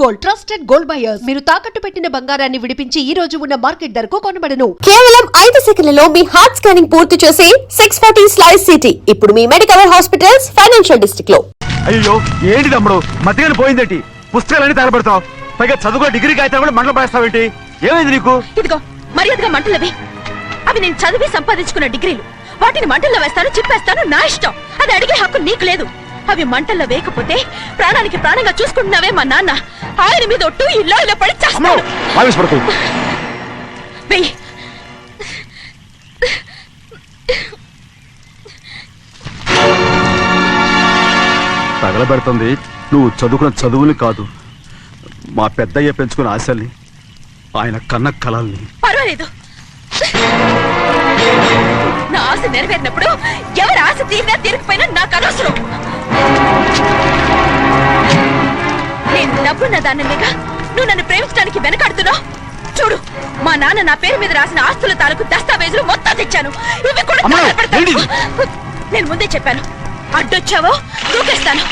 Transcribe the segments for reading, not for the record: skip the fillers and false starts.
Gold, trusted gold buyers. మీరు తాకట్టు పెట్టిన బంగారాన్ని విడిపించి ఈ రోజు ఉన్న మార్కెట్ ధరకు కొనబడను. కేవలం 5 సెకన్లలో మీ హార్ట్ స్కానింగ్ పూర్తి చేసి 640 స్లైస్ సిటీ ఇప్పుడు మీ మెడికల్ హాస్పిటల్స్ ఫైనాన్షియల్ డిస్ట్రిక్ట్ లో. అయ్యో ఏంటి తమ్ముడు మధ్యగానే పోయిందేంటి? పుస్తకాలన్నీ తగలబెడతావు, పైగా చదువుకో డిగ్రీ కాగితాలు కూడా మంటలు పడేస్తావేంటి? ఏమైంది నీకు? ఇదిగో మర్యాదగా మంటలవి. అవి నేను చదివి సంపాదించుకున్న డిగ్రీలు. వాటిని మంటల్లో వేస్తాను, చెప్పేస్తాను, నా ఇష్టం. అది అడిగే హక్కు నీకు లేదు. అవి మంటల్లో వేయకపోతే ప్రాణానికి ప్రాణంగా చూసుకుంటున్నావే మా నాన్న. ఆయన మీద ఒట్టు ఇల్లు ఇలా పడి చేస్తాను. తగలబెడుతుంది నువ్వు చదువుకున్న చదువుని కాదు, మా పెద్దయ్య పెంచుకున్న ఆశల్ని, ఆయన కన్న కళల్ని. పర్వాలేదు, నా ఆశ నెరవేరినప్పుడు ఎవరి ఆశ తీరినా తీరకపోయినా నాకు అనవసరం. నేను డబ్బున్న దానిగా నువ్వు నన్ను ప్రేమించడానికి వెనకాడుతున్నావు. చూడు, మా నాన్న నా పేరు మీద రాసిన ఆస్తుల తాలూకు దస్తావేజులు మొత్తం తెచ్చాను. ఇవి కూడా నేను ముందే చెప్పాను, అడ్డొచ్చావో దూకేస్తాను.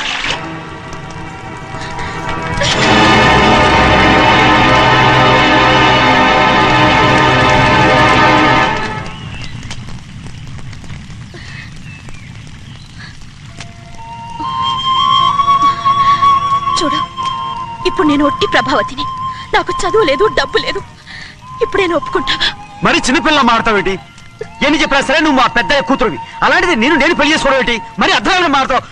చూడు, ఇప్పుడు నేను ఒట్టి ప్రభావతిని. నాకు చదువు లేదు, డబ్బు లేదు. ఇప్పుడు నేను ఒప్పుకుంటావా? మరి చిన్నపిల్ల మాడతావేంటి? ఎన్ని చెప్పినా సరే నువ్వు మా పెద్ద కూతురువి. అలాంటిది నేను పెళ్లి చేసుకోవడం ఏంటి? మరి అర్థమైన మాడతావు.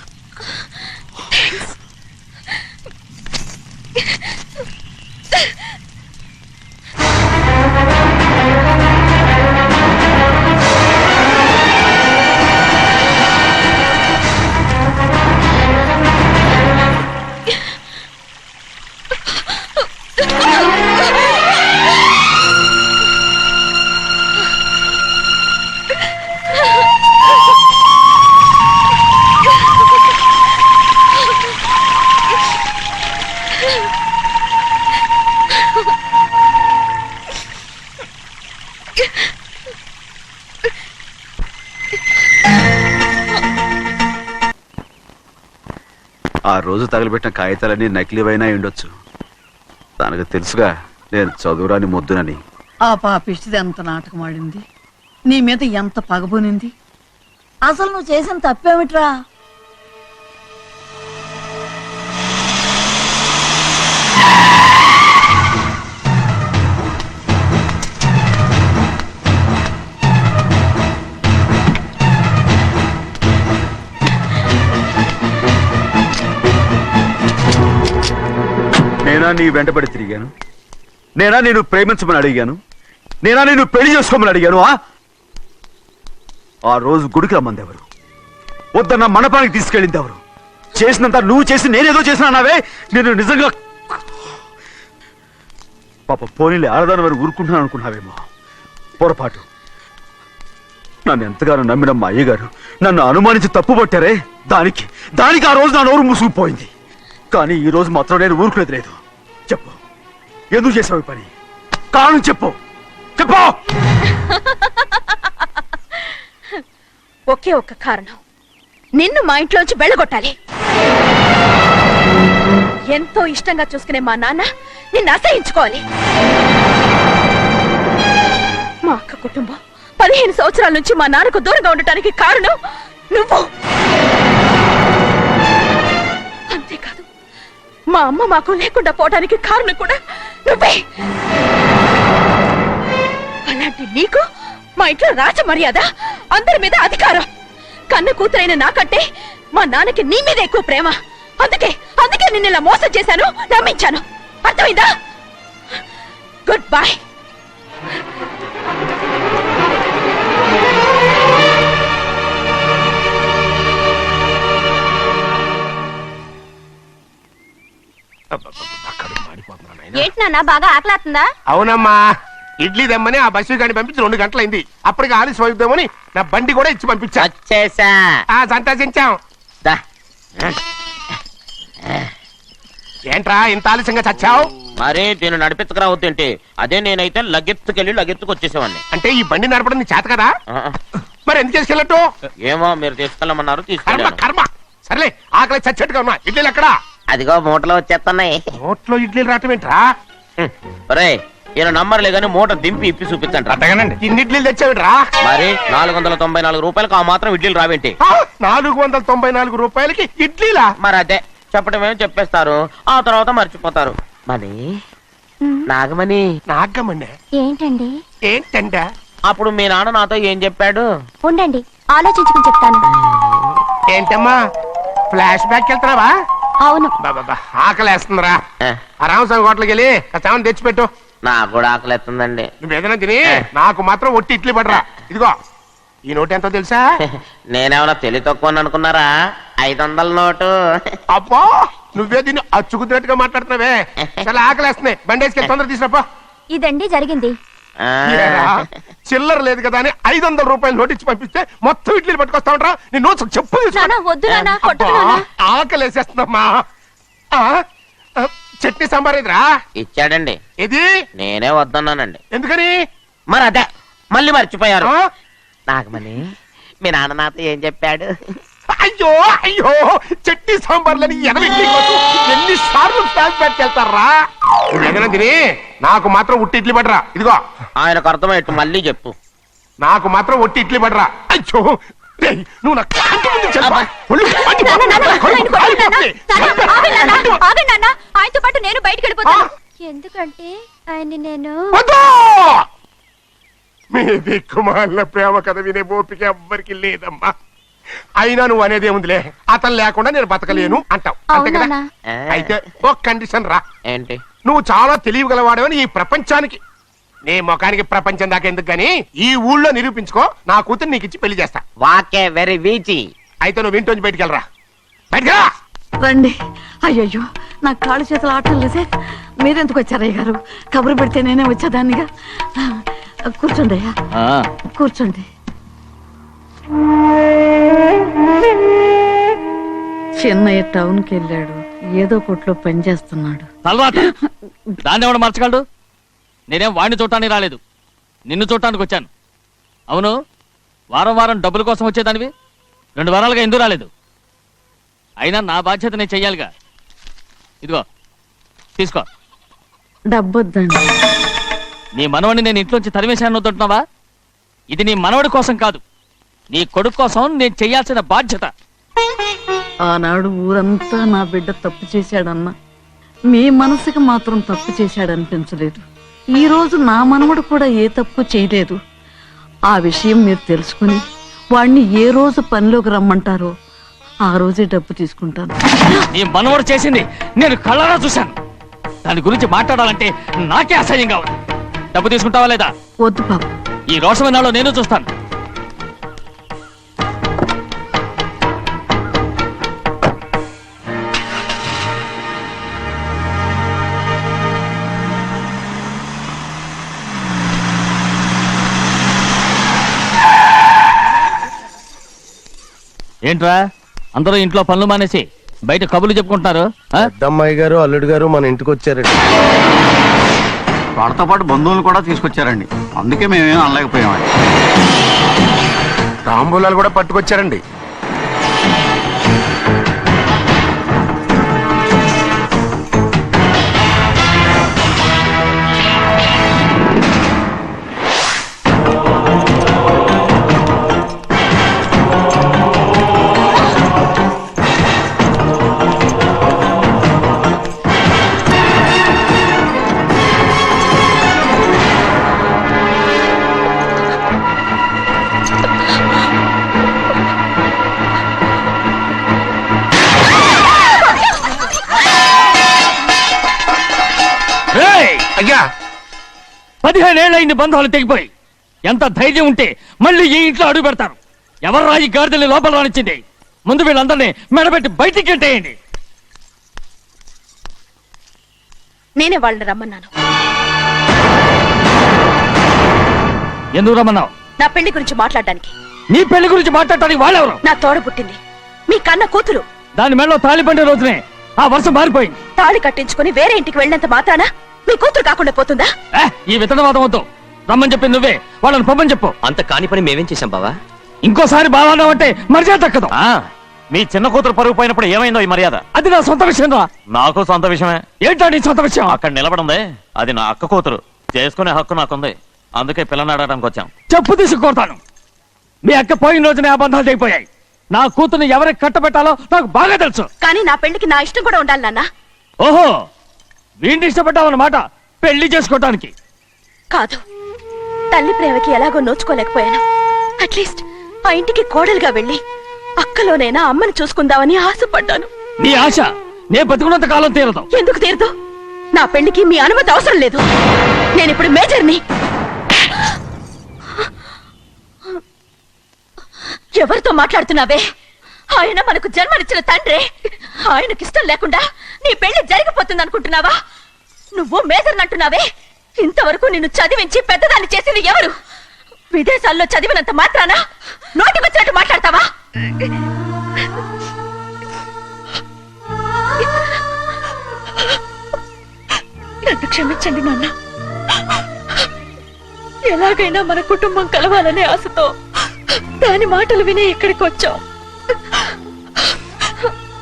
ఆ రోజు తగలబెట్టిన కాగితాలన్నీ నకిలీవైనా ఉండొచ్చు. తనకు తెలుసుగా నేను చదువురాని మొద్దునని. ఆ పాపిష్టిది ఎంత నాటకం ఆడింది, నీ మీద ఎంత పగబోనింది. అసలు నువ్వు చేసిన తప్పేమిట్రా? నేనా నీ వెంటబడి తిరిగాను? నేనా నేను ప్రేమించమని అడిగాను? నేనా నేను పెళ్లి చేసుకోమని అడిగాను? ఆ రోజు గుడికి రమ్మంది ఎవరు? వద్దన్న మండపానికి తీసుకెళ్ళింది ఎవరు? చేసినంత నువ్వు చేసి నేనేదో చేసినావే. నేను నిజంగా పాప పోనీలే ఆడదాని వారు ఊరుకుంటున్నాను అనుకున్నావేమో. పొరపాటు. నన్ను ఎంతగానో నమ్మిన మా అయ్యగారు నన్ను అనుమానించి తప్పు పట్టారే, దానికి ఆ రోజు నా నోరు మూసుకుపోయింది. కానీ ఈ రోజు మాత్రం నేను ఊరుకునేది లేదు. చెప్పు, ఎందుకు చేసావు పని? కారణం చెప్పు. ఒకే ఒక్క కారణం, నిన్ను మా ఇంట్లోంచి వెళ్ళగొట్టాలి. ఎంతో ఇష్టంగా చూసుకునే మా నాన్న నిన్ను అసహించుకోవాలి. మా అక్క కుటుంబం 15 సంవత్సరాల నుంచి మా నాన్నకు దూరంగా ఉండటానికి కారణం నువ్వు. అంతేకాదు, మా అమ్మ మాకు లేకుండా పోవడానికి కారణం కూడా నువ్వే. అలాంటి నీకు మా ఇంట్లో రాజ మర్యాద, అందరి మీద అధికారం. కన్న కూతురైన నాకంటే మా నాన్నకి నీ మీద ఎక్కువ ప్రేమ. అందుకే నిన్ను ఇలా మోసం చేశాను, నమ్మించాను. అర్థమైందా? Good bye. ఏంటి నాన్న, బాగా ఆకలాతుందా? అవునమ్మా, ఇడ్లీ దమ్మని ఆ బస్సు గాని పంపించి 2 గంటలైంది. అప్పటికి ఆలస్యం అవుతామని నా బండి కూడా ఇచ్చి పంపించా. సంతోషించాం. ఏంట్రా ఇంత ఆలస్యంగా చచ్చావు? మరే దీన్ని నడిపెత్తుకురావద్దేంటి? అదే నేనైతే లగెత్తుకెళ్ళి లగెత్తుకు వచ్చేసేవాడిని. అంటే ఈ బండి నడపడం నీ చేత కదా? మరి ఎందుకు చేసుకెళ్ళట్టు? ఏమో మీరు తీసుకెళ్ళమన్నారు, కర్మ. సర్లే, ఆకలి చచ్చేట్టుగా ఉన్నా. ఇడ్లీలు ఎక్కడా? అదిగో మూటలో వచ్చేస్తున్నాయి. నోట్లో ఇడ్లీలు రావటం ఏంట్రా? ఒరే ఈయన నంబర్లే గాని మూట దింపి ఇప్పి చూపించండి. అట్టగానండి. ఇన్ని ఇడ్లీలు తెచ్చావిడ్రా? మరి 494 రూపాయలకు ఆ మాత్రం ఇడ్లీలు రావేంటి? 494 రూపాయలకి ఇడ్లీలా? మరి అదే చెప్పడమేమో చెప్పేస్తారు, ఆ తర్వాత మర్చిపోతారు. మరి నాగమణి నాగమ్మనే ఏంటండి? ఏంటంట? అప్పుడు మీ నాన్న నాతో ఏం చెప్పాడు? ఉండండి, ఆలోచించుకుని చెప్తాను. ఏంటమ్మా ఫ్లాష్ బ్యాక్ వెళ్తున్నావా? అవును. బాబా ఆకలేస్తుందిరా. ఏ, ఆ రామస్వామి హోటల్కి వెళ్ళి కాస్త తెచ్చిపెట్టు. నాకు కూడా ఆకలిస్తుందండి. నువ్వేదైనా తిని నాకు మాత్రం ఒట్టి ఇడ్లీ పడరా. ఇదిగో ఈ నోటు ఎంతో తెలుసా? నేనేమన్నా తెలివి తక్కువ అనుకున్నారా? 500 నోటు. అబ్బో నువ్వే దీన్ని అచ్చుకుతున్నట్టుగా మాట్లాడుతున్నావే. చాలా ఆకలేస్తున్నాయి, బండేసుకెళ్ళి తొందర తీసినప్పో. ఇదండి జరిగింది. ఆ, చిల్లర లేదు కదా అని 500 రూపాయలు నోటు ఇచ్చి పంపిస్తే మొత్తం ఇడ్లీలు పట్టుకొస్తా ఉంటా. నీ నోట్స్ చెప్పు తీసుకో. నాన్న, వద్దు నాన్న, అబ్బా, కొట్టకు నాన్న. ఆకలేసేస్తుందమ్మా. ఆ, ఆ, చట్నీ సాంబార్ ఇదిరా. ఇచ్చాడండి. ఇది నేనే వద్దన్నానండి. ఎందుకని? మరి అదే మళ్ళీ మర్చిపోయారు. ఆ? నాగమణి మీ నాన్న నాతో ఏం చెప్పాడు? అయ్యో అయ్యో చట్నీ సాంబార్లని ఎన్ని సార్లు ప్యాక్ పెట్టుకెళ్తారా? నువ్వేదైనా తిని నాకు మాత్రం ఉట్టి ఇడ్లీ పడరా. ఇదిగో ఆయనకు అర్థమయ్యట్టు మళ్ళీ చెప్పు. నాకు మాత్రం ఒట్టి ఇడ్లీ పడరా. అయ్యో రేయ్, నువ్వు నా కంటి ముందు చెప్పా. ఒళ్ళు మండి నాన్న, నాన్న, కడుపు ఆయన కొట్టకు నాన్న. కాలిపోతుంది. నాన్న, ఆగండి నాన్న, ఆగండి నాన్న. ఆయనతో పాటు నేను బయటికి వెళ్ళిపోతాను. ఎందుకంటే ఆయన్ని నేను వద్దు! మీ దిక్కుమాలిన ప్రేమ కథ వినే ఓపిక ఎవ్వరికి లేదమ్మా. అయినా నువ్వు అనేది ఏముందిలే, అతను లేకుండా నేను బతకలేను అంటావు అంతే కదా? అవునా? ఆ, అయితే ఒక కండిషన్ రా. ఏంటి? నువ్వు చాలా తెలియగలవాడవని ఈ ప్రపంచానికి, నీ ముఖానికి ప్రపంచం దాకా ఎందుకు గాని ఈ ఊళ్ళో నిరూపించుకో. నా కూతురు నీకు ఇచ్చి పెళ్లి చేస్తా. వాకే వెరీ వీచి. అయితే నువ్వు ఇంటి బయటికి వెళ్ళరా. బయటకెళ్ళా. రండి. అయ్యయ్యో నా కాళ్ళు చేతులు ఆటం లేదే. మీరెందుకు వచ్చారయ్య గారు? కబురు పెడితే నేనే వచ్చేదాన్నిగా. కూర్చోండి అయ్యా, కూర్చోండి. చిన్నయ్య టౌన్కి వెళ్ళాడు, ఏదో కొట్లో పని చేస్తున్నాడు. తర్వాత దాన్ని ఎవడు మర్చగలడు? నేనేం వాడిని చూడటానికి రాలేదు, నిన్ను చూడటానికి వచ్చాను. అవును, వారం వారం డబ్బుల కోసం వచ్చేదానివి 2 వారాలుగా ఎందుకు రాలేదు? అయినా నా బాధ్యత నేను చెయ్యాలిగా. ఇదిగో తీసుకో. డబ్బొద్దండి. నీ మనవడిని నేను ఇంట్లోంచి తరిమేశాను వద్దంటున్నావా? ఇది నీ మనవడి కోసం కాదు, నీ కొడుకు కోసం నేను చెయ్యాల్సిన బాధ్యత. ఆనాడు ఊరంతా నా బిడ్డ తప్పు చేశాడన్నా మీ మనసుకి మాత్రం తప్పు చేశాడనిపించలేదు. ఈ రోజు నా మనవడు కూడా ఏ తప్పు చేయలేదు. ఆ విషయం మీరు తెలుసుకుని వాణ్ణి ఏ రోజు పనిలోకి రమ్మంటారో ఆ రోజే డబ్బు తీసుకుంటాను. నీ మనవడు చేసింది నేను కళ్ళారా చూశాను. దాని గురించి మాట్లాడాలంటే నాకే అసహ్యంగా ఉంది. డబ్బు తీసుకుంటావా లేదా? వద్దు బాబు. ఈ రోషమనాలో నేను చూస్తాను. ఏంట్రా అందరూ ఇంట్లో పనులు మానేసి బయట కబుర్లు చెప్పుకుంటున్నారు? పెద్దమ్మాయి గారు అల్లుడు గారు మన ఇంటికి వచ్చారండి. వాళ్ళతో పాటు బంధువులు కూడా తీసుకొచ్చారండి, అందుకే మేమేం అనలేకపోయామండి. తాంబూలాలు కూడా పట్టుకొచ్చారండి. అయ్యా 15 ఏళ్ళైంది బంధాలు తెగిపోయి. ఎంత ధైర్యం ఉంటే మళ్ళీ ఈ ఇంట్లో అడుగు పెడతారు? ఎవరు రాయి గాడిదల్ని లోపల రానిచ్చింది? ముందు వీళ్ళందరినీ మెడబెట్టి బయటికి గెట్టేయండి. నేనే వాళ్ళని రమ్మన్నాను. ఎందుకు రమ్మన్నావు? నా పెళ్లి గురించి మాట్లాడడానికి. నీ పెళ్లి గురించి మాట్లాడటానికి వాళ్ళెవరు? నా తోడ పుట్టింది మీ కన్న కూతురు. దాని మెడలో తాళి పండే రోజునే ఆ వర్షం మారిపోయింది. తాళి కట్టించుకుని వేరే ఇంటికి వెళ్ళినంత మాత్రాన మీ కూతురు కాకుండా పోతుందా? ఈ విత్తనవాదం వద్దు. రమ్మని చెప్పి నువ్వే వాళ్ళని పంపని చెప్పు. అంత కాని పని మేమేం చేశాం బావా? ఇంకోసారి బాగా అంటే మర్యాద దక్కదు. మీ చిన్న కూతురు పరుగు పోయినప్పుడు ఏమైందో ఈ మర్యాద? అది నా సొంత విషయం రా. నాకు సొంత విషయమే. ఏంటో నీ సొంత విషయం? అక్కడ నిలబడిందే అది నా అక్క కూతురు. చేసుకునే హక్కు నాకుంది. అందుకే పిల్లని అడగడానికి వచ్చాం. చెప్పు తీసుకొడతాను. మీ అక్క పోయిన రోజునే అబద్ధాలు అయిపోయాయి. నా కూతుర్ని ఎవరికి కట్టబెట్టాలో నాకు బాగా తెలుసు. కానీ నా పెళ్లికి నా ఇష్టం కూడా ఉండాలి నాన్న. ఓహో, వీడిని ఇష్టపడ్డావన్నమాట పెళ్లి చేసుకోవటానికి. కాదు, తల్లి ప్రేమకి ఎలాగో నోచుకోలేకపోయాను. అట్లీస్ట్ ఆ ఇంటికి కోడలుగా వెళ్ళి అక్కలోనైనా అమ్మని చూసుకుందామని ఆశపడ్డాను. నీ ఆశ నే బతుకున్నంత కాలం తీరదు. ఎందుకు తీరదు? నా పెళ్లికి మీ అనుమతి అవసరం లేదు. నేను ఇప్పుడు మేజర్ని. ఎవరితో మాట్లాడుతున్నావే? ఆయన మనకు జన్మనిచ్చిన తండ్రి. ఆయనకిష్టం లేకుండా నీ పెళ్లి జరిగిపోతుంది అనుకుంటున్నావా? నువ్వు మేజర్ అంటున్నావే. ఇంతవరకు నిన్ను చదివించి పెద్దదాన్ని చేసింది ఎవరు? విదేశాల్లో చదివినంత మాత్రాన నోటికి వచ్చినట్టు మాట్లాడతావా? నన్ను క్షమించండి నాన్న. ఎలాగైనా మన కుటుంబం కలవాలనే ఆశతో దాని మాటలు విని ఇక్కడికి వచ్చాం.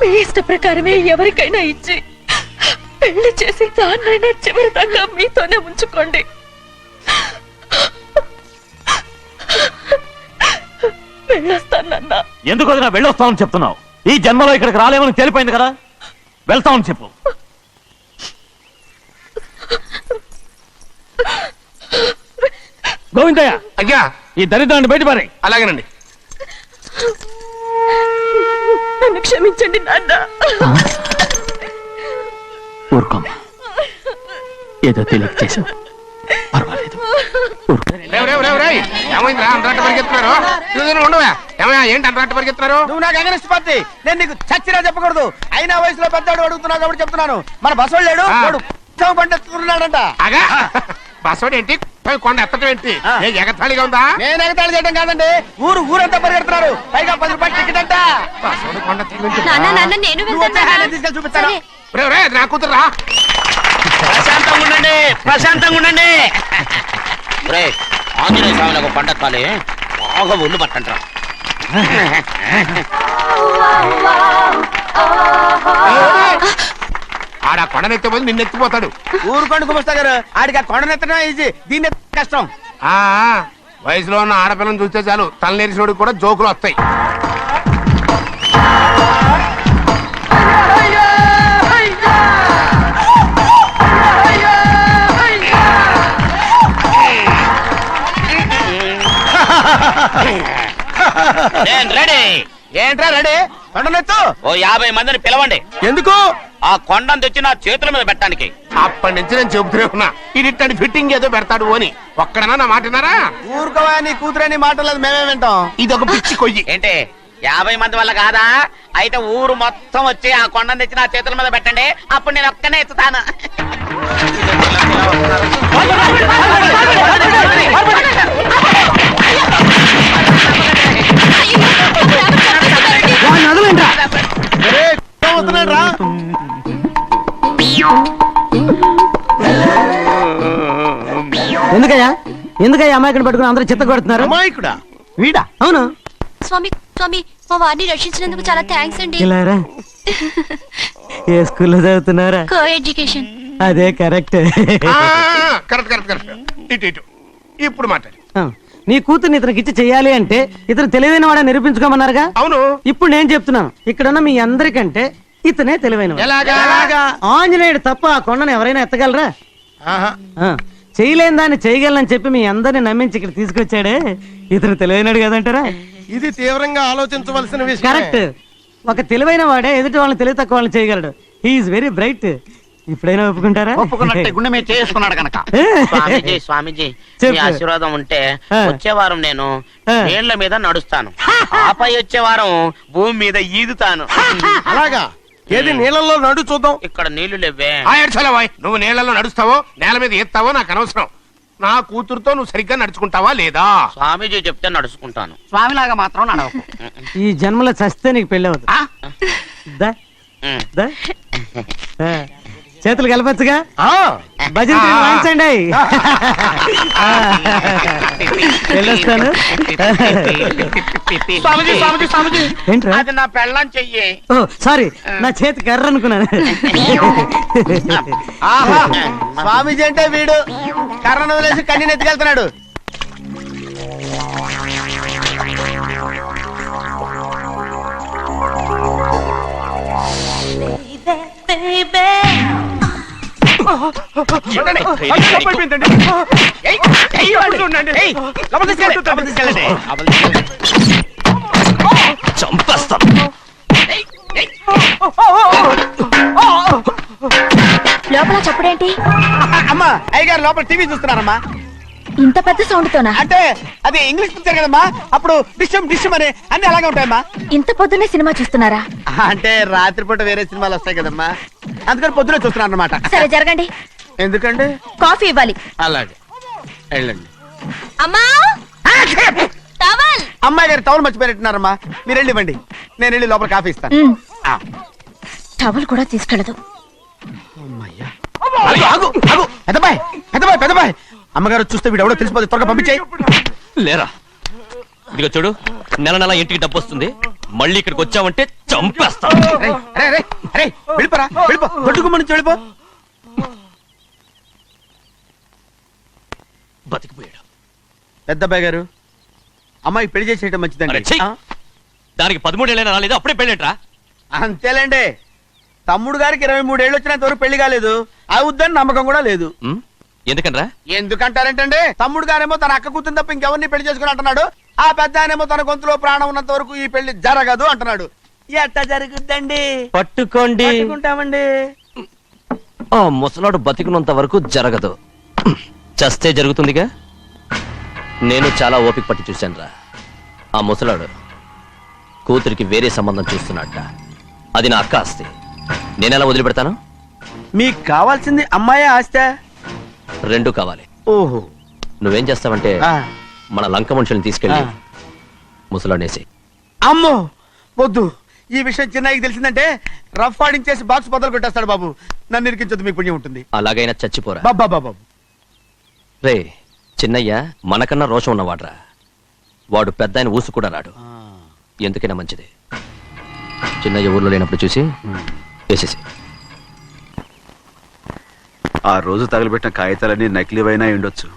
మీ ఇష్ట ప్రకారమే ఎవరికైనా ఇచ్చి పెళ్లి చేసి దాన్నైనా చివరి దాకా మీతోనే ఉంచుకోండి. వెళ్ళొస్తానన్నా. ఎందుకు వదినా వెళ్ళొస్తామని చెప్తున్నావు? ఈ జన్మలో ఇక్కడికి రాలేమని తేలిపోయింది కదా. వెళ్తామని చెప్పు. గోవిందయ్య, అయ్యా, ఈ దరిద్రాన్ని బయటపడి. అలాగేనండి. నన్ను క్షమించండి నాన్న. ఊరుకోమ్మా, ఏదో తెలియక చేసావు, పర్వాలేదు. రేవ్ రేవ్ రేవ్ రేయ్, ఏమైందిరా అంతరాట పరిగెత్తున్నారు? నువ్వు ఉండవా? ఏమయ్యా, ఏంటి అంతరాట పరిగెత్తున్నారు? నువ్వు నాకు అగనిస్ట్ పార్టీ. నేను నీకు చచ్చినా చెప్పకూడదు. అయినా వయసులో పెద్దవాడు అడుగుతున్నావు కాబట్టి చెప్తున్నాను. మన బసోడు లేడు, వాడు పండిస్తున్నాడంట. అగా బస్సోడు ఏంటి? కొండ ఎత్తడం ఏంటి? ఏ ఎగతాళిగా ఉందా? నేను ఎగతాళి చేయడం కాదండి, ఊరంతా పరిగెడుతున్నారు. పైగా 10 రూపాయలు టికెట్ అంట. బస్సోడు కొండ నేను నువ్వు వచ్చే ఆయన తీసుకెళ్ళి చూపిస్తాను. రేవ్ రే, నా కూతురురా. ప్రశాంతంగా ఉండండి, ప్రశాంతంగా ఉండండి. ఆంజనేయ స్వామికి పండక్కాలి, బాగా ఒళ్ళు పట్టంటారా. ఆడ కొండనెత్తే పోయి నిన్నెత్తిపోతాడు. ఊరుకోండి కుమస్తా గారు, ఆడికి ఆ కొండనెత్తడం ఈజీ, దీన్ని కష్టం. ఆ వయసులో ఉన్న ఆడపిల్లని చూస్తే చాలు తలనేరిసినోడికి కూడా జోకులు వస్తాయి. రెడీ. ఏంట్రా రెడీ? కొండనెత్తు. ఓ 50 మందిని పిలవండి. ఎందుకు? ఆ కొండను తెచ్చి నా చేతుల మీద పెట్టడానికి. అప్పటి నుంచి నేను చెబుతూనే ఉన్నా, ఇది ఫిట్టింగ్ ఏదో పెడతాడు అని. ఒక్కడనా నా మాటినారా? ఊరుకోవా, నీ కూతురని మాటలేదు, మేమే వింటాం. ఇది ఒక పిచ్చి కొయ్యి. ఏంటి 50 మంది వల్ల కాదా? అయితే ఊరు మొత్తం వచ్చి ఆ కొండను తెచ్చి నా చేతుల మీద పెట్టండి, అప్పుడు నేను ఒక్కనే ఎత్తుతాను. ఎందుకయ్యా అమ్మాయిని పట్టుకుని అందరూ చిత్త కొడుతున్నారు? అమాయకుడా వీడా? అవును. స్వామి స్వామి, మా వారిని రక్షించినందుకు చాలా థ్యాంక్స్ అండి. ఇలారా, ఏ స్కూల్లో చదువుతున్నారా? Co education. అదే కరెక్ట్. Correct correct correct. ఇటు ఇటు ఇప్పుడు మాట్లాడి. నీ కూతుర్ని ఇతనికి ఇచ్చి చెయ్యాలి అంటే ఇతను తెలివైన వాడని నిరూపించుకోమన్నారుగా. అవును. ఇప్పుడు నేను చెప్తున్నాను, ఇక్కడున్న మీ అందరికంటే ఇతనే తెలివైన. ఎలాగా? ఆంజనేయుడు తప్ప ఆ కొండను ఎవరైనా ఎత్తగలరా? చేయలేని దాన్ని చేయగలనని చెప్పి మీ అందరిని నమ్మించి ఇక్కడ తీసుకొచ్చాడే, ఇతను తెలివైనడు కదంటారా? ఇది తీవ్రంగా ఆలోచించవలసిన విషయం. కరెక్ట్. ఒక తెలివైన వాడే ఎదుటి వాళ్ళని తెలివి తక్కువ వాళ్ళని చేయగలడు. He's very bright. ఇప్పుడైనా ఒప్పుకుంటారా? ఒప్పుకున్నట్టే గుండె మీద చేసుకున్నాడు కనుక. స్వామీజీ, స్వామీజీ, మీ ఆశీర్వాదం ఉంటే వచ్చే వారం నేను నీళ్ల మీద నడుస్తాను, ఆపై వచ్చే వారం భూమి మీద ఈదుతాను. అలాగా? ఏది నీళ్ళల్లో నడు చూద్దాం. ఇక్కడ నీళ్లు లేవే. నువ్వు నీళ్లలో నడుస్తావో నేల మీద ఎత్తావో నాకు అనవసరం. నా కూతురుతో నువ్వు సరిగ్గా నడుచుకుంటావా లేదా? స్వామీజీ చెప్తే నడుచుకుంటాను. స్వామిలాగా మాత్రం నడవకు. ఈ జన్మలో చస్తే నీకు పెళ్ళి అవుతుంది. చేతులు కలపచ్చుగా భజన వాయించండి వెళ్ళొస్తాను స్వామిజీ స్వామిజీ స్వామిజీ ఏంట్రా? అది నా పెళ్ళం చెయ్యి. ఓ సారీ నా చేతి కర్ర అనుకున్నాను స్వామీజీ అంటే వీడు కర్రను వదిలేసి కన్నీని ఎత్తుకెళ్తున్నాడు చూడండి, అది తప్పైపోయిందండి. ఏయ్, ఏయ్, లోపలికి ఉండండి. ఏయ్, లోపలికి తీసుకెళ్ళండి, లోపలికి తీసుకెళ్ళండి. చంపేస్తాను. లోపల చప్పుడేంటి? అమ్మా అయ్యగారు లోపల టీవీ చూస్తున్నారమ్మా ఇంత పెద్ద సౌండ్ తోనా? అంటే అది ఇంగ్లీష్ పిక్చర్ కదమ్మా అప్పుడు డిషమ్ అని అన్ని అలాగే ఉంటాయమ్మా ఇంత పొద్దున్నే సినిమా చూస్తున్నారా? అంటే రాత్రిపూట వేరే సినిమాలు వస్తాయి కదమ్మా అందుకని పొద్దునే చూస్తున్నాను అనమాట సరే జరగండి, ఎందుకంటే కాఫీ ఇవ్వాలి. అలాగే వెళ్ళండి అమ్మా టవల్. అమ్మాయి గారు టౌన్ మర్చిపోయినట్టున్నారమ్మా మీరు వెళ్ళి ఇవ్వండి నేను వెళ్ళి లోపల కాఫీ ఇస్తాను ఆ. టవల్ కూడా తీసుకెళ్ళదు. అమ్మయ్యా. ఆగు, ఆగు, ఆగు. పెద్దబాయ్ పెద్దబాయ్ పెద్దబాయ్ అమ్మగారు చూస్తే వీడు ఎవడో తెలిసిపోతే త్వరగా పంపించాయి లేరా ఇదిగో చూడు, నెల నెల ఇంటికి డబ్బు వస్తుంది, మళ్ళీ ఇక్కడికి వచ్చావంటే చంపేస్తాను. వెళ్ళిపోరా వెళ్ళిపో దొడ్డుకుమ్మ నుంచి వెళ్ళిపో బతికిపోయాడు. పెద్దబాయ్ గారు అమ్మాయి పెళ్లి చేసేయటం అరే, మంచిదండి ఛీ! ఆ? దానికి 13 ఏళ్ళైనా రాలేదు, అప్పుడే పెళ్ళేట్రా? అంతేలేండి తమ్ముడు గారికి 23 ఏళ్ళు వచ్చినంత వరకు పెళ్లి కాలేదు అవుద్దని నమ్మకం కూడా లేదు ఉమ్, ఎందుకనరా? ఎందుకంటారేంటండి తమ్ముడు గారేమో తన అక్క కూతురు తప్ప ఇంకెవరిని పెళ్లి చేసుకుని అంటున్నాడు ఆ పెద్ద ఆయనేమో తన గొంతులో ప్రాణం ఉన్నంత వరకు ఈ పెళ్లి జరగదు అంటున్నాడు ఎట్ట జరుగుద్దండి పట్టుకోండి. పట్టుకుంటామండి ఆ ముసలాడు బతికినంత వరకు జరగదు, చస్తే జరుగుతుందిగా. నేను చాలా ఓపిక పట్టి చూశానురా. ఆ ముసలాడు కూతురికి వేరే సంబంధం చూస్తున్నట్ట. అది నా అక్క ఆస్తి, నేనెలా వదిలిపెడతాను? మీకు కావాల్సింది అమ్మాయి ఆస్తా రెండు కావాలి. ఓహో నువ్వేం చేస్తావంటే ఆ. మన లంక మనుషుల్ని తీసుకెళ్ళి ఆ. ముసలాడేసి. అమ్మో వద్దు ఈ విషయం చిన్నయ్యకి తెలిసిందంటే రఫ్ ఆడించేసి బాక్స్ బదులు కొట్టేస్తాడు బాబు నన్ను ఇరికించొద్దు మీకు పుణ్యం ఉంటుంది అలాగైనా చచ్చిపోరా. బాబా బాబు రే చిన్నయ్య మనకన్నా రోషం ఉన్నవాడ్రా. వాడు పెద్ద ఆయన ఊసు కూడా రాడు. ఎందుకైనా మంచిది చిన్నయ్య ఊర్లో లేనప్పుడు చూసి వేసేసి. ఆ రోజు తగలబెట్టిన కాగితాలన్నీ నకిలీవైనా ఉండొచ్చు.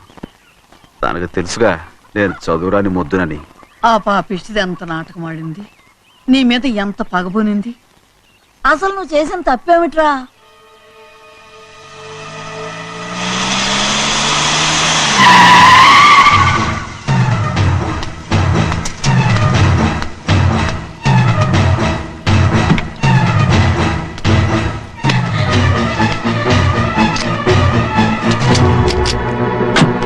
తనకు తెలుసుగా నేను చదువురాని ముద్దునని. ఆ పాపిష్టిది ఎంత నాటకం ఆడింది, నీ మీద ఎంత పగబోనింది. అసలు నువ్వు చేసిన తప్పేమిట్రా?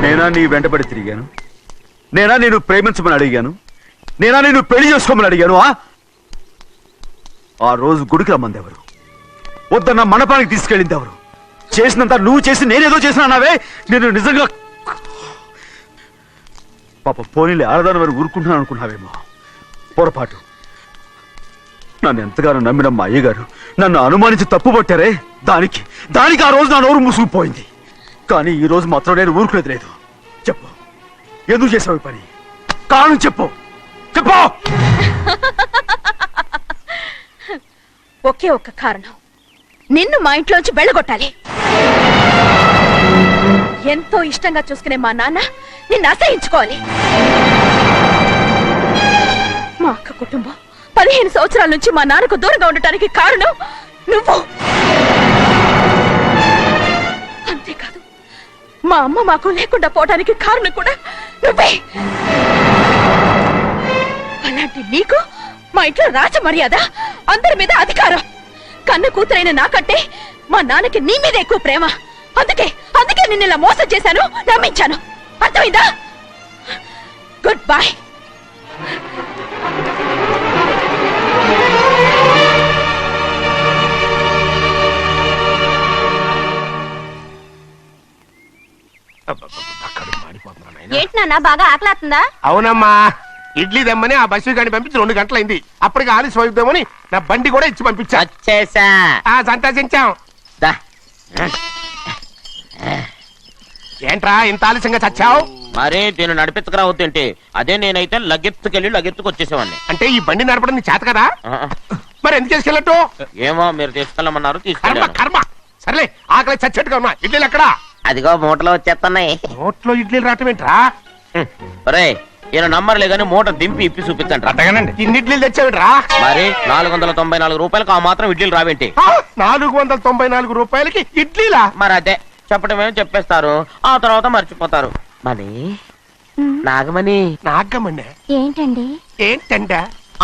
నేనా నీ వెంటబడి తిరిగాను? నేనా నేను ప్రేమించమని అడిగాను? నేనా నేను పెళ్లి చేసుకోమని అడిగాను? ఆ రోజు గుడికి రమ్మంది ఎవరు? వద్దన్న మండపానికి తీసుకెళ్ళింది ఎవరు? చేసినంత నువ్వు చేసి నేనేదో చేసినావే. నేను నిజంగా పాప పోనీలే ఆడదాని వారు ఊరుకుంటున్నాను అనుకున్నావేమో. పొరపాటు. నన్ను ఎంతగానో నమ్మిన మా అయ్యగారు నన్ను అనుమానించి తప్పు పట్టారే, దానికి ఆ రోజు నా నోరు మూసుకుపోయింది. కానీ ఈ రోజు మాత్రం నేను ఊరుకునేది లేదు. చెప్పు, ఎందుకు చేసావు ఈ పని? కారణం చెప్పు, చెప్పు. ఒకే ఒక్క కారణం, నిన్ను మా ఇంట్లోంచి వెళ్ళగొట్టాలి. ఎంతో ఇష్టంగా చూసుకునే మా నాన్న నిన్ను అసహించుకోవాలి. మా అక్క కుటుంబం 15 సంవత్సరాల నుంచి మా నాన్నకు దూరంగా ఉండటానికి కారణం నువ్వు. అంతేకాదు, మా అమ్మ మాకు లేకుండా పోవడానికి కారణం కూడా నువ్వే. అలాంటి నీకు మా ఇంట్లో రాజ మర్యాద, అందరి మీద అధికారం. కన్న కూతురైన నాకంటే మా నాన్నకి నీ మీద ఎక్కువ ప్రేమ. అందుకే నిన్ను ఇలా మోసం చేశాను, నమ్మించాను. అర్థమైందా? Good bye. ఏంటి నాన్న బాగా ఆకలాతుందా? అవునమ్మా, ఇడ్లీ దమ్మని ఆ బస్సు గాని పంపించి 2 గంటలైంది. అప్పటికి ఆలస్యం అవుతామని నా బండి కూడా ఇచ్చి పంపించా. వచ్చేసా. సంతోషించాం. దా, ఏంట్రా ఇంత ఆలస్యంగా చచ్చావు? మరి దీన్ని నడిపించకరావద్దేంటి? అదే నేనైతే లగెత్తుకెళ్ళి లగెత్తుకు వచ్చేసేవాడిని. అంటే ఈ బండి నడపడం నీ చేత కదా? ఆ, మరి ఎందుకు చేసుకెళ్ళట్టు? ఏమో మీరు తీసుకెళ్ళమన్నారు, కర్మ తీసుకెళ్ళాను. కర్మ. సర్లే, ఆకలి చచ్చేట్టుగా ఉన్నా. ఇడ్లీలు ఎక్కడా? అదిగో మూటలో వచ్చేస్తున్నాయి. నోట్లో ఇడ్లీలు రావటం ఏంట్రా? ఒరే ఈయన నంబర్లే గానీ మూట దింపి ఇప్పి చూపించండి. అట్టగానండి. ఇన్ని ఇడ్లీలు తెచ్చావిడ్రా? మరి 494 రూపాయలకు ఆ మాత్రం ఇడ్లీలు రావేంటి? 494 రూపాయలకి ఇడ్లీలా? మరి అదే చెప్పడమేమో చెప్పేస్తారు, ఆ తర్వాత మర్చిపోతారు. మనీ నాగమణి, నాగమ్మండి. ఏంటండి? ఏంటంట?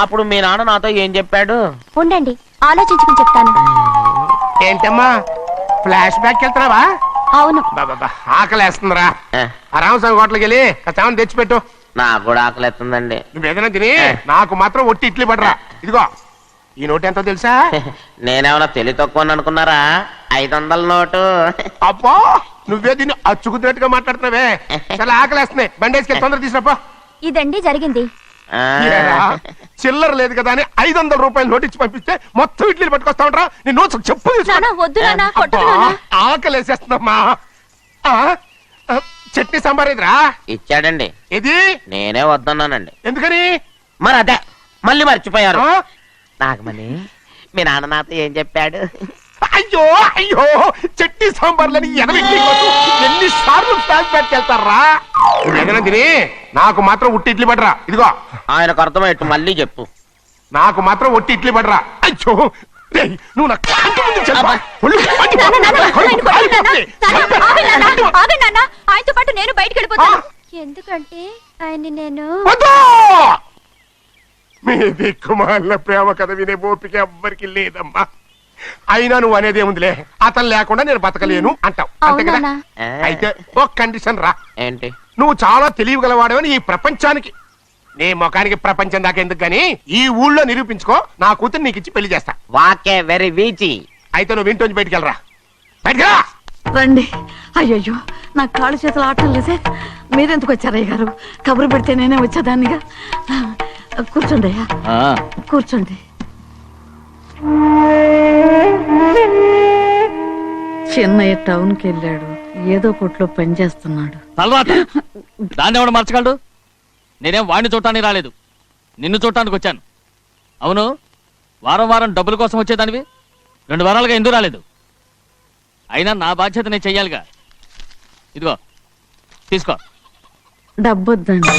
అప్పుడు మీ నాన్న నాతో ఏం చెప్పాడు? ఉండండి, ఆలోచించుకుని చెప్తాను. ఏంటమ్మా ఫ్లాష్ బ్యాక్ వెళ్తున్నావా? అవును. బాబా ఆకలేస్తుందిరా. ఆ, ఆ రామస్వామి హోటల్కి వెళ్ళి కచ్చామని తెచ్చిపెట్టు. నాకు కూడా ఆకలిస్తుందండి. నువ్వేదైనా తిని నాకు మాత్రం ఒట్టి ఇడ్లీ పడరా. ఇదిగో ఈ నోటు ఎంతో తెలుసా? నేనేమన్నా తెలివి తక్కువ అనుకున్నారా? 500 నోటు. అబ్బో నువ్వే దీన్ని అచ్చుకుతున్నట్టుగా మాట్లాడుతున్నావే. చాలా ఆకలేస్తున్నాయి. బండేసుకెళ్ళి తొందర తీసినప్ప. ఇదండి జరిగింది. ఆ, చిల్లర లేదు కదా అని 500 రూపాయలు నోటు ఇచ్చి పంపిస్తే మొత్తం ఇడ్లీలు పట్టుకొస్తా ఉంటారా? నీ నోట్స్ చెప్పు తీసుకో. నాన్న, వద్దు నాన్న, అబ్బా, కొట్టకు నాన్న. ఆకలేసేస్తుందమ్మా. ఆ, ఆ, చట్నీ సాంబార్ ఎదురా? ఇచ్చాడండి. ఇది నేనే వద్దన్నానండి. ఎందుకని? మరి అదే మళ్ళీ మర్చిపోయారు. ఆ? నాగమణి మీ నాన్న నాతో ఏం చెప్పాడు? అయ్యో అయ్యో చట్నీ సాంబార్లని ఎన్ని సార్లు ఫ్లాష్ బ్యాక్ వెళ్తారా? ఏదైనా తిని నాకు మాత్రం ఉట్టి ఇడ్లీ పడరా. ఇదిగో ఆయనకు అర్థమయ్యట్టు మళ్ళీ చెప్పు. నాకు మాత్రం ఒట్టి ఇడ్లీ పడరా. అయ్యో రేయ్, నువ్వు నా కంటి ముందు చెప్పా. ఒళ్ళు మండిపోతుంది. ఆగండి నాన్న, ఆయనతో పాటు నేను బయటికి వెళ్ళిపోతాను. ఎందుకంటే ఆయన్ని నేను వద్దు! మీ దిక్కుమాల ప్రేమ కథ వినే ఓపిక ఎవ్వరికి లేదమ్మా. అయినా నువ్వు అనేదేముందిలే, అతను లేకుండా నేను బతకలేను అంటావు అంతే కదా? అవునా? ఆ, అయితే ఒక కండిషన్ రా. ఏంటి? నువ్వు చాలా తెలియగలవాడవని ఈ ప్రపంచానికి, నీ ముఖానికి ప్రపంచం దాకా ఎందుకు గాని ఈ ఊళ్ళో నిరూపించుకో. నా కూతురు నీకు ఇచ్చి పెళ్లి చేస్తా. వాకే వెరీ వీచి. అయితే నువ్వు ఇంటి నుంచి బయటికి వెళ్ళరా. బయటికి రా. రండి. అయ్యయ్యో నా కాళ్ళు చేతులు ఆటలు లేసే. మీరెందుకు వచ్చారయ్య గారు? కబురు పెడితే నేనే వచ్చేదాన్నిగా. కూర్చోండి అయ్యా, ఆ, కూర్చోండి. చిన్నయ్య టౌన్కి వెళ్ళాడు, ఏదో కొట్లో పని చేస్తున్నాడు. తలరాత దాన్ని ఎవడు మార్చగలడు? నేనేం వాడిని చూడటానికి రాలేదు, నిన్ను చూడటానికి వచ్చాను. అవును, వారం వారం డబ్బుల కోసం వచ్చేదానివి 2 వారాలుగా ఎందుకు రాలేదు? అయినా నా బాధ్యత నేను చెయ్యాలిగా. ఇదిగో తీసుకో. డబ్బొద్దండి.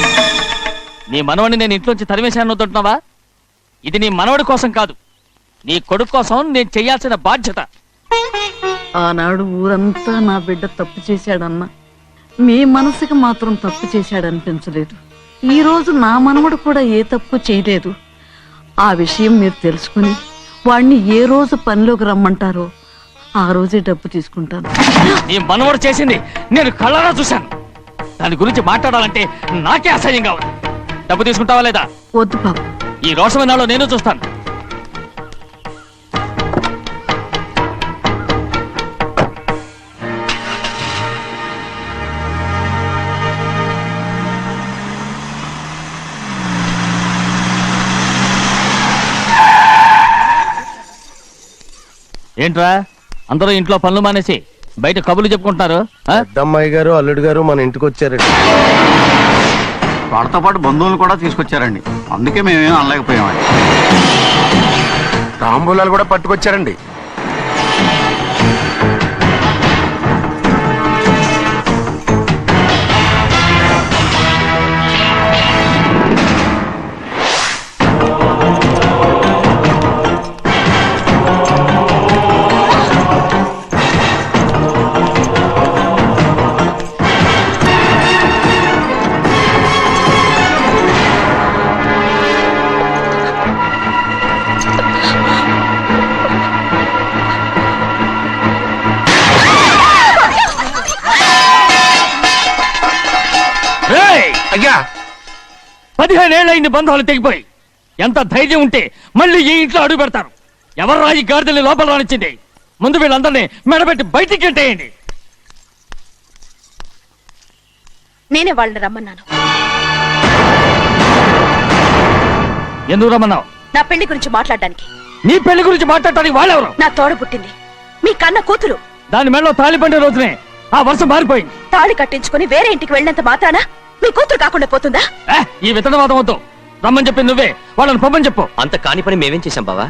నీ మనవడిని నేను ఇంట్లోంచి తరిమేశాను వద్దంటున్నావా? ఇది నీ మనవడి కోసం కాదు, నీ కొడుకు కోసం నేను చెయ్యాల్సిన బాధ్యత. ఆనాడు ఊరంతా నా బిడ్డ తప్పు చేశాడన్నా, మీ మనసుకి మాత్రం తప్పు చేశాడనిపించలేదు. ఈ రోజు నా మనవడు కూడా ఏ తప్పు చేయలేదు. ఆ విషయం మీరు తెలుసుకుని వాణ్ణి ఏ రోజు పనిలోకి రమ్మంటారో ఆ రోజే డబ్బు తీసుకుంటాను. నీ మనవడు చేసింది నేను కళ్ళారా చూశాను. దాని గురించి మాట్లాడాలంటే నాకే అసహ్యంగా ఉంది. డబ్బు తీసుకుంటావా లేదా? వద్దు బాబు. ఈ రోషమైన నాలో నేను చూస్తాను. ఏంట్రా అందరూ ఇంట్లో పనులు మానేసి బయట కబుర్లు చెప్పుకుంటున్నారు? ఆ? పెద్దమ్మాయి గారు అల్లుడు గారు మన ఇంటికి వచ్చారండి. వాళ్ళతో పాటు బంధువులు కూడా తీసుకొచ్చారండి, అందుకే మేమేం అనలేకపోయామండి. తాంబూలాలు కూడా పట్టుకొచ్చారండి. ఏయ్! అయ్యా 15 ఏళ్ళయింది బంధాలు తెగిపోయి. ఎంత ధైర్యం ఉంటే మళ్ళీ ఈ ఇంట్లో అడుగు పెడతారు? ఎవరు రాయి గాడిదల్ని లోపల రానిచ్చింది? ముందు వీళ్ళందరినీ మెడబెట్టి బయటికి గెంటేయండి. నేనే వాళ్ళని రమ్మన్నాను. ఎందుకు రమ్మన్నావు? నా పెళ్లి గురించి మాట్లాడడానికి. నీ పెళ్లి గురించి మాట్లాడటానికి వాళ్ళెవరు? నా తోడ పుట్టింది మీ కన్న కూతురు. దాని మెడలో తాళి పండే రోజునే ఆ వర్షం మారిపోయింది. తాళి కట్టించుకుని వేరే ఇంటికి వెళ్ళినంత మాత్రాన మీ కూతురు కాకుండా పోతుందా? ఈ విత్తనవాదం వద్దు. రమ్మని చెప్పి నువ్వే వాళ్ళని పంపని చెప్పు. అంత కాని పని మేమేం చేశాం బావా?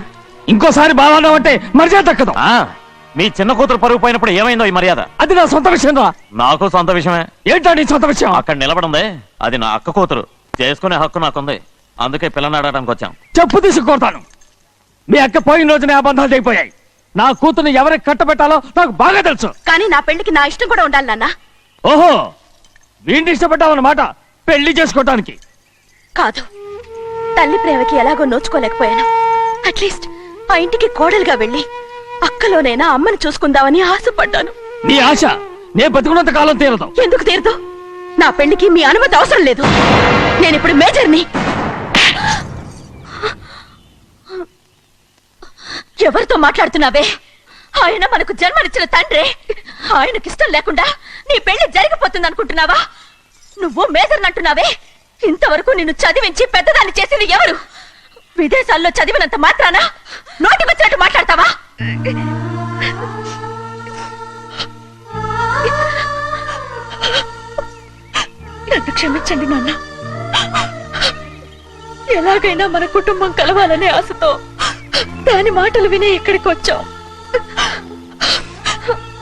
ఇంకోసారి బాగా అంటే మర్యాద దక్కదు. మీ చిన్న కూతురు పరుగు పోయినప్పుడు ఏమైందో ఈ మర్యాద? అది నా సొంత విషయం రా. నాకు సొంత విషయమే. ఏంటో నీ సొంత విషయం? అక్కడ నిలబడిందే అది నా అక్క కూతురు. చేసుకునే హక్కు నాకుంది. అందుకే పిల్లని అడగడానికి వచ్చాం. చెప్పు తీసుకొడతాను. మీ అక్క పోయిన రోజునే అబద్ధాలు అయిపోయాయి. నా కూతుర్ని ఎవరికి కట్టబెట్టాలో నాకు బాగా తెలుసు. కానీ నా పెళ్లికి నా ఇష్టం కూడా ఉండాలి నాన్న. ఓహో, వీడిని ఇష్టపడ్డావన్నమాట పెళ్లి చేసుకోవటానికి. కాదు, తల్లి ప్రేమకి ఎలాగో నోచుకోలేకపోయాను. అట్లీస్ట్ ఆ ఇంటికి కోడలుగా వెళ్ళి అక్కలోనైనా అమ్మని చూసుకుందామని ఆశపడ్డాను. నీ ఆశ నే బతుకున్నంత కాలం తీరదు. ఎందుకు తీరదు? నా పెళ్లికి మీ అనుమతి అవసరం లేదు. నేనిప్పుడు మేజర్ని. ఎవరితో మాట్లాడుతున్నావే? ఆయన మనకు జన్మనిచ్చిన తండ్రే. ఆయనకిష్టం లేకుండా నీ పెళ్లి జరిగిపోతుంది అనుకుంటున్నావా? నువ్వు మేజర్ని అంటున్నావే. ఇంతవరకు నిన్ను చదివించి పెద్దదాన్ని చేసింది ఎవరు? విదేశాల్లో చదివినంత మాత్రాన నోటికొచ్చినట్టు మాట్లాడతావా? నన్ను క్షమించండి నాన్న. ఎలాగైనా మన కుటుంబం కలవాలనే ఆశతో దాని మాటలు వినే ఇక్కడికి వచ్చాం.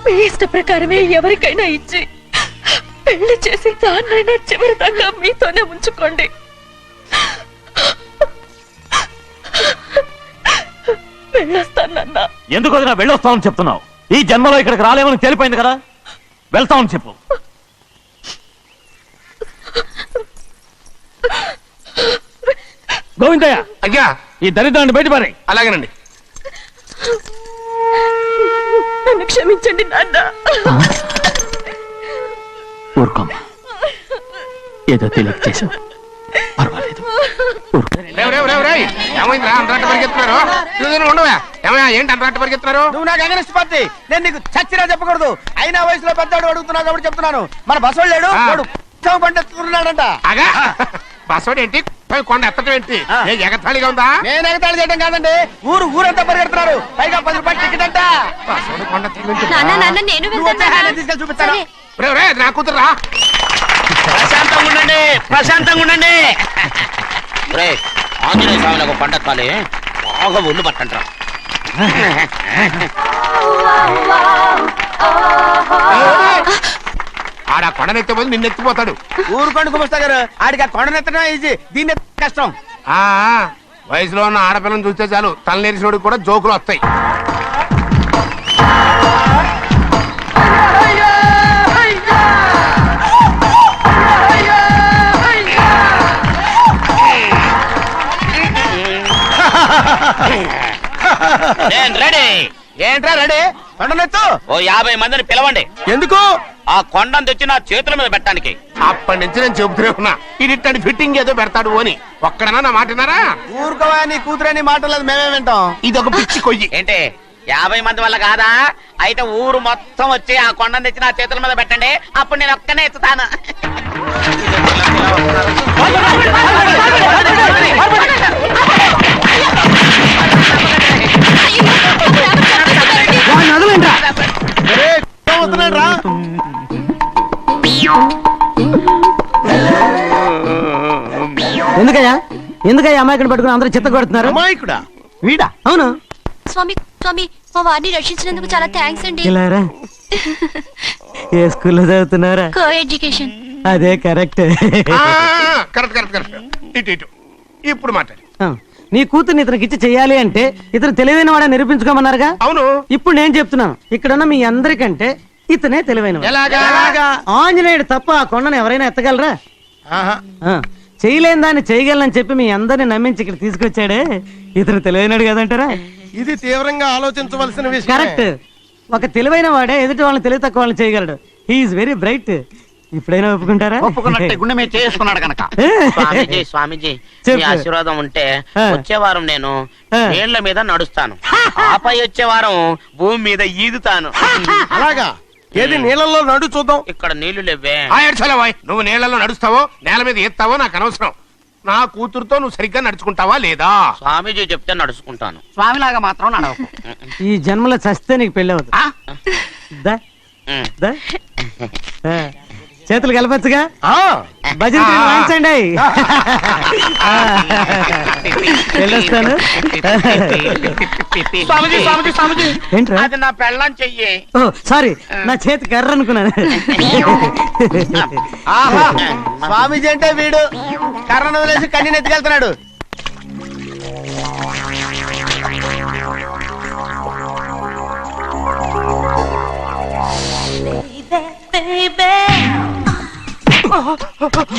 మీ ఇష్ట ప్రకారమే ఎవరికైనా ఇచ్చి పెళ్లి చేసి దాన్నైనా చివరి దాకా మీతోనే ఉంచుకోండి. వెళ్ళొస్తానన్నా. ఎందుకు వదినా వెళ్ళొస్తామని చెప్తున్నావు? ఈ జన్మలో ఇక్కడికి రాలేమని తెలిపోయింది కదా. వెళ్తామని చెప్పు. గోవిందయ్య, అయ్యా, ఈ దరిద్రాన్ని బయటపడి. అలాగేనండి. నన్ను క్షమించండి నాన్న. ఊరుకోమ్మా, ఏదో తెలియక చేసావు, పర్వాలేదు. ఏమైందిరా అంతరాట పరిగెత్తున్నారు? ఉండవా? ఏమయ్యా, ఏంటి అంతరాట పరిగెత్తున్నారు? నువ్వు నాకు అగనిస్ట్ పార్టీ. నేను నీకు చచ్చినా చెప్పకూడదు. అయినా వయసులో పెద్దవాడు అడుగుతున్నావు కాబట్టి చెప్తున్నాను. మన బసోడు లేడు, వాడు పండిస్తున్నాడంట. అగా బసోడు ఏంటి? కొండ ఎత్తడం ఏంటి? ఏ ఎగతాళిగా ఉందా? నేను ఎగతాళి చేయడం కాదండి, ఊరంతా పరిగెడుతున్నారు. పైగా 10 రూపాయలు టికెట్ అంట. బసోడు కొండ నేను నువ్వు వచ్చే తీసుకెళ్ళి చూపిస్తాను. నా కూతురా. ప్రశాంతంగా ఉండండి, ప్రశాంతంగా ఉండండి. ఆంజనేయ స్వామికి పంట కాలే బాగా ఒళ్ళు పట్టంటారా. ఆడ కొండనెత్తే నిన్ను ఎత్తిపోతాడు. ఊరుకోండి కుమస్తా గారు, ఆడికి ఆ కొండనెత్తడం ఈజీ, దీన్ని కష్టం. వయసులో ఉన్న ఆడపిల్లని చూస్తే చాలు తలనేరిసినోడికి కూడా జోకులు వస్తాయి. నేను రెడీ. ఏంట్రా రెడీ? కొండనెత్తు. ఓ 50 మందిని పిలవండి. ఎందుకు? ఆ కొండను తెచ్చి నా చేతుల మీద పెట్టడానికి. అప్పటి నుంచి నేను చెబుతూనే ఉన్నా, ఇది ఫిట్టింగ్ ఏదో పెడతాడు అని. ఒక్కడనా నా మాటనారా? ఊరుకోవా, నీ కూతురని మాటలేదు, మేమే వింటాం. ఇది ఒక పిచ్చి కొయ్యి. ఏంటి 50 మంది వల్ల కాదా? అయితే ఊరు మొత్తం వచ్చి ఆ కొండను తెచ్చి నా చేతుల మీద పెట్టండి. అప్పుడు నేను ఒక్కనే ఎత్తుతాను. ఎందుకయ్యా అమాయకుని పట్టుకుని అందరూ చిత్త కొడుతున్నారు? అమాయకుడా? వీడా? అవును. స్వామి స్వామి, మా వారిని రక్షించినందుకు చాలా థ్యాంక్స్ అండి. ఇలారా, ఏ స్కూల్లో చదువుతున్నారా? Co education. అదే కరెక్ట్. Correct correct correct. ఇటు ఇప్పుడు మాట్లాడు. నీ కూతుర్ని ఇతనికి ఇచ్చి చెయ్యాలి అంటే ఇతను తెలివైన వాడని నిరూపించుకోమన్నారుగా. అవును. ఇప్పుడు నేను చెప్తున్నాను, ఇక్కడున్న మీ అందరికంటే ఇతనే తెలివైన. ఎలాగా? ఆంజనేయుడు తప్ప ఆ కొండను ఎవరైనా ఎత్తగలరా? చేయలేని దాన్ని చేయగలనని చెప్పి మీ అందరిని నమ్మించి ఇక్కడ తీసుకొచ్చాడే, ఇతను తెలివైనడు కదంటారా? ఇది తీవ్రంగా ఆలోచించవలసిన విషయం. కరెక్ట్. ఒక తెలివైన వాడే ఎదుటి వాళ్ళని తెలివి తక్కువ వాళ్ళని చేయగలడు. He's very bright. ఇప్పుడైనా ఒప్పుకుంటారా? ఒప్పుకున్నట్టే గుండె మీద చేసుకున్నాడు కనుక. స్వామీజీ, స్వామీజీ, మీ ఆశీర్వాదం ఉంటే వచ్చే వారం నేను నీళ్ల మీద నడుస్తాను. ఆపై వచ్చే వారం భూమి మీద ఈదుతాను. అలాగా? ఏది నీళ్ళల్లో నడు చూద్దాం. ఇక్కడ నీళ్లు లేవే. నువ్వు నీళ్ళలో నడుస్తావో నేల మీద ఎత్తావో నాకు అనవసరం. నా కూతురుతో నువ్వు సరిగ్గా నడుచుకుంటావా లేదా? స్వామీజీ చెప్తే నడుచుకుంటాను. స్వామిలాగా మాత్రం నడవకు. ఈ జన్మలో చస్తే నీకు పెళ్ళి అవుతుంది. దా, ఉమ్. దా. ఆ, చేతులు కలపచ్చుగా, ఆ, భజన తీరు వాయించండి. వెళ్ళొస్తాను. స్వామీజీ స్వామీజీ స్వామీజీ ఏంట్రా? అది నా పెళ్ళం చెయ్యి. ఓ సారీ, నా చేతి కర్ర అనుకున్నాను. ఆహా, స్వామీజీ అంటే వీడు కర్రను వదిలేసి కన్నీ ఎత్తుకెళ్తున్నాడు.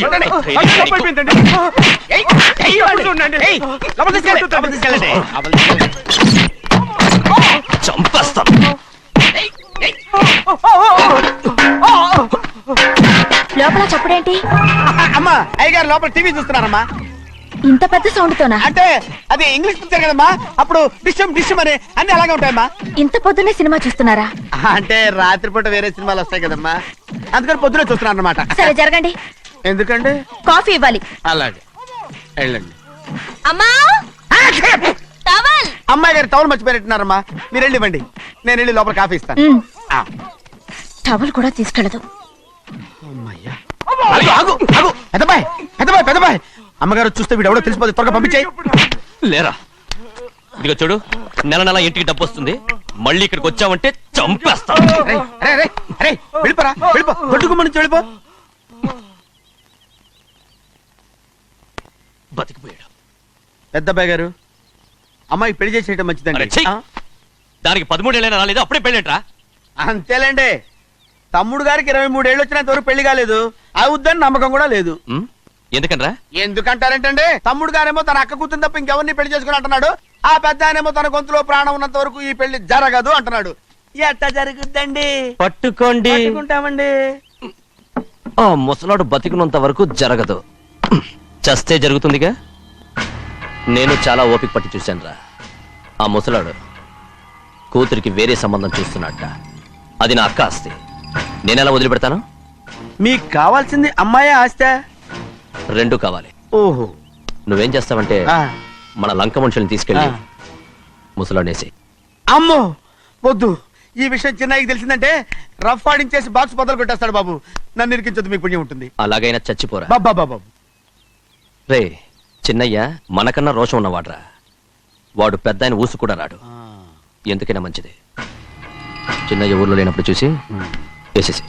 చూడండి, అది తప్పైపోయిందండి. ఏయ్, ఏయ్, లోపలికి ఉండండి. ఏయ్, లోపలికి తీసుకెళ్ళండి, లోపలికి తీసుకెళ్ళండి. చంపేస్తాను. లోపల చప్పుడేంటి? అమ్మా, అయ్యగారు లోపల టీవీ చూస్తున్నారమ్మా. ఇంత పెద్ద సౌండ్ తోనా? అంటే అది ఇంగ్లీష్ పిక్చర్ కదమ్మా, అప్పుడు డిషమ్ డిషమ్ అని అన్ని అలాగే ఉంటాయమ్మా. ఇంత పొద్దున్నే సినిమా చూస్తున్నారా? అంటే రాత్రిపూట వేరే సినిమాలు వస్తాయి కదమ్మా, అందుకని పొద్దునే చూస్తున్నాను అనమాట. సరే జరగండి, ఎందుకంటే కాఫీ ఇవ్వాలి. అలాగే వెళ్ళండి. అమ్మా టవల్. అమ్మాయి గారు టవల్ మర్చిపోయినట్టున్నారమ్మా, మీరు వెళ్ళి ఇవ్వండి, నేను వెళ్ళి లోపల కాఫీ ఇస్తాను. ఆ. టవల్ కూడా తీసుకెళ్ళదు. అమ్మయ్యా. ఆగు, ఆగు, ఆగు. పెద్దబాయ్ పెద్దబాయ్ పెద్దబాయ్, అమ్మగారు చూస్తే వీడు ఎవడో తెలిసిపోతే త్వరగా పంపించేయి. లేరా, ఇదిగో చూడు, నెల నెల ఇంటికి డబ్బు వస్తుంది, మళ్ళీ ఇక్కడికి వచ్చావంటే చంపేస్తాను. వెళ్ళిపోరా, వెళ్ళిపో, దొడ్డుకుమ్మ నుంచి వెళ్ళిపో. బతికిపోయాడు. పెద్దబాయ్ గారు, అమ్మాయి పెళ్లి చేసేయటం అరే, మంచిదండి. ఛీ! ఆ? దానికి 13 ఏళ్ళైనా రాలేదు, అప్పుడే పెళ్ళేంట్రా? అంతేలేండి, తమ్ముడు గారికి 23 ఏళ్ళు వచ్చినంత వరకు పెళ్లి కాలేదు, అవుద్దని నమ్మకం కూడా లేదు. ఉమ్, ఎందుకనరా? ఎందుకంటారేంటండి, తమ్ముడు గారేమో తన అక్క కూతురు తప్ప ఇంకెవరిని పెళ్లి చేసుకుని అంటున్నాడు, ఆ పెద్ద ఆయనేమో తన గొంతులో ప్రాణం ఉన్నంత వరకు ఈ పెళ్లి జరగదు అంటున్నాడు. ఎట్ట జరుగుద్దండి? పట్టుకోండి. పట్టుకుంటామండి. ఆ ముసలాడు బతికినంత వరకు జరగదు, చస్తే జరుగుతుందిగా. నేను చాలా ఓపిక పట్టి చూశానురా. ఆ ముసలాడు కూతురికి వేరే సంబంధం చూస్తున్నట్ట. అది నా అక్క ఆస్తి, నేనెలా వదిలిపెడతాను? మీకు కావాల్సింది అమ్మాయి ఆస్తి? రెండు కావాలి. ఓహో. నువ్వేం చేస్తావంటే ఆ. మన లంక మనుషుల్ని తీసుకెళ్ళి ఆ. ముసలాడేసి. అమ్మో వద్దు, ఈ విషయం చిన్నయ్యకి తెలిసిందంటే రఫ్ ఆడించేసి బాక్స్ బదులు కొట్టేస్తాడు బాబు. నన్ను ఇరికించొద్దు, మీకు పుణ్యం ఉంటుంది. అలాగైనా చచ్చిపోరా. బాబా బాబు. రే చిన్నయ్య మనకన్నా రోషం ఉన్నవాడ్రా. వాడు పెద్ద ఆయన ఊసు కూడా రాడు. ఎందుకైనా మంచిది చిన్నయ్య ఊర్లో లేనప్పుడు చూసి వేసేసి.